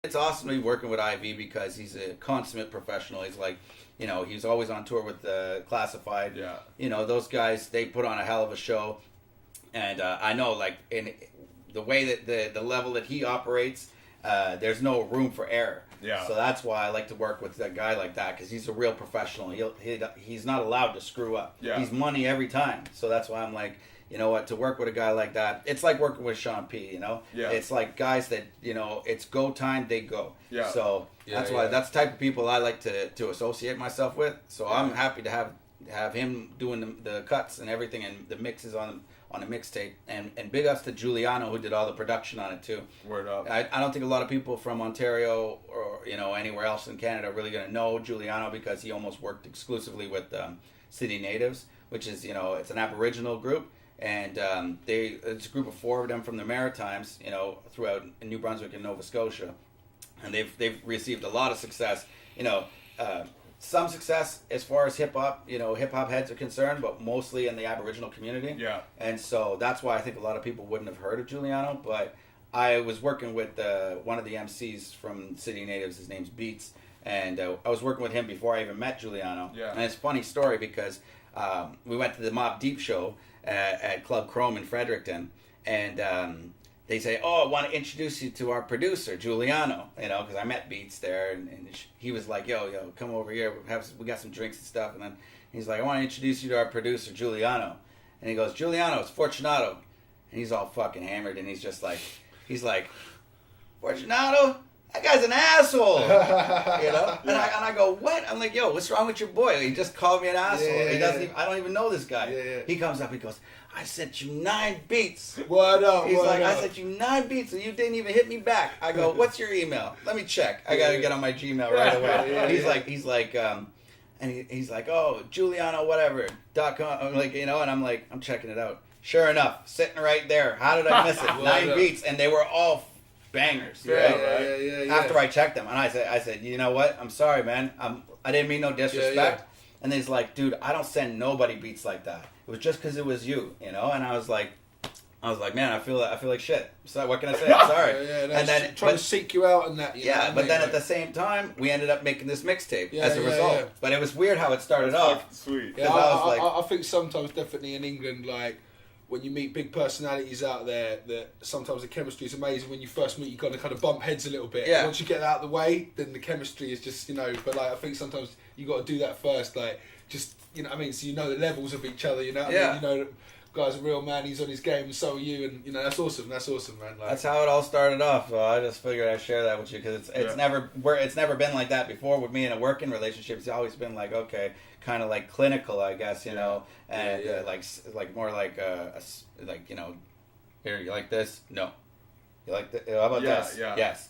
It's awesome to be working with Ivy because he's a consummate professional. He's like, he's always on tour with Classified. Yeah. Those guys, they put on a hell of a show. And I know, like, in the way that the level that he operates, there's no room for error. Yeah. So that's why I like to work with a guy like that, because he's a real professional. He's not allowed to screw up. Yeah. He's money every time. So that's why I'm like, you know what, to work with a guy like that, it's like working with Sean P, Yeah. It's like guys that, it's go time, they go. Yeah. So that's why, that's the type of people I like to associate myself with. So I'm happy to have him doing the cuts and everything and the mixes on the mixtape. And big ups to Giuliano, who did all the production on it too. Word up. I don't think a lot of people from Ontario or, anywhere else in Canada are really going to know Giuliano, because he almost worked exclusively with City Natives, which is, it's an Aboriginal group. And it's a group of 4 of them from the Maritimes, throughout New Brunswick and Nova Scotia, and they've received a lot of success. Some success as far as hip hop heads are concerned, but mostly in the Aboriginal community. Yeah. And so that's why I think a lot of people wouldn't have heard of Giuliano. But I was working with one of the MCs from City Natives. His name's Beats, and I was working with him before I even met Giuliano. Yeah. And it's a funny story because we went to the Mobb Deep show at Club Chrome in Fredericton, and they say, "Oh, I want to introduce you to our producer, Giuliano." Because I met Beats there, and he was like, "Yo, come over here. We got some drinks and stuff." And then he's like, "I want to introduce you to our producer, Giuliano." And he goes, "Giuliano, it's Fortunato." And he's all fucking hammered, and he's like, "Fortunato? That guy's an asshole." And I go, "What?" I'm like, "Yo, what's wrong with your boy? He just called me an asshole. He doesn't even, I don't even know this guy." Yeah. He comes up, he goes, "I sent you 9 beats." What up? He's like, "I sent you 9 beats and you didn't even hit me back." I go, "What's your email? Let me check. I gotta get on my Gmail right away." He's like, "Oh, Giuliano, whatever, .com." I'm like, and I'm like, I'm checking it out. Sure enough, sitting right there. How did I miss it? 9 beats, and they were all bangers. Yeah. After I checked them, and I said, "You know what? I'm sorry, man. I didn't mean no disrespect." And he's like, "Dude, I don't send nobody beats like that. It was just because it was you, And I was like, "Man, I feel like shit. So what can I say? I'm sorry." And then trying to seek you out and that. But then at the same time, we ended up making this mixtape as a result. Yeah. But it was weird how it started off. Sweet. Yeah, I think sometimes definitely in England, like, when you meet big personalities out there, that sometimes the chemistry is amazing. When you first meet, you got to kind of bump heads a little bit. Yeah. Once you get out of the way, then the chemistry is just, But like, I think sometimes you got to do that first, like, just, what I mean. So the levels of each other. What I mean? Guy's a real man. He's on his game, and so are you. And that's awesome. That's awesome, man. Like, that's how it all started off. So I just figured I'd share that with you, because it's never been like that before with me in a working relationship. It's always been like, okay, kind of like clinical, I guess, and like more like here, you like this? No. You like that? How about this? Yeah. Yes.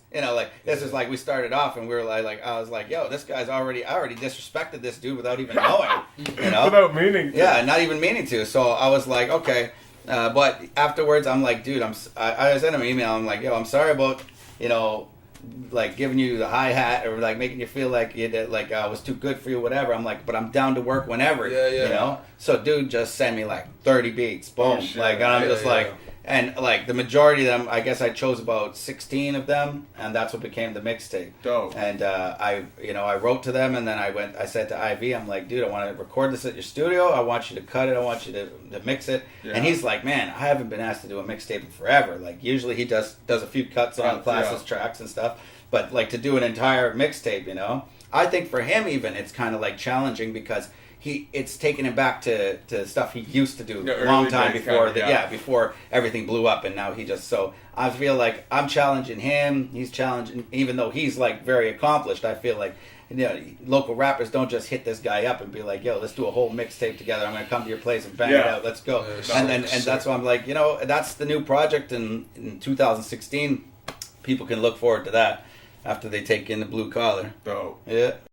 This is like, we started off and we were like, I was like, "Yo, this guy's I already disrespected this dude without even knowing." Without meaning to. Yeah, not even meaning to. So I was like, okay. But afterwards, I'm like, dude, I sent him an email. I'm like, "Yo, I'm sorry about, like giving you the hi-hat or like making you feel like I was too good for you, whatever." I'm like, "But I'm down to work whenever." So dude just sent me like 30 beats. Boom. And I'm just like, and like the majority of them, I guess I chose about 16 of them, and that's what became the mixtape. Dope. And I wrote to them, and then I said to Ivy, I'm like, "Dude, I want to record this at your studio. I want you to cut it. I want you to mix it." Yeah. And he's like, "Man, I haven't been asked to do a mixtape in forever. Like usually he does a few cuts on classes tracks and stuff, but like to do an entire mixtape, I think for him even it's kind of like challenging, because it's taken him back to stuff he used to do a long time before before everything blew up, and now so I feel like I'm challenging him, he's challenging, even though he's like very accomplished. I feel like local rappers don't just hit this guy up and be like, "Yo, let's do a whole mixtape together. I'm gonna come to your place and bang it out. Let's go." And that's why I'm like, that's the new project in 2016. People can look forward to that after they take in the blue collar. Dope. Yeah.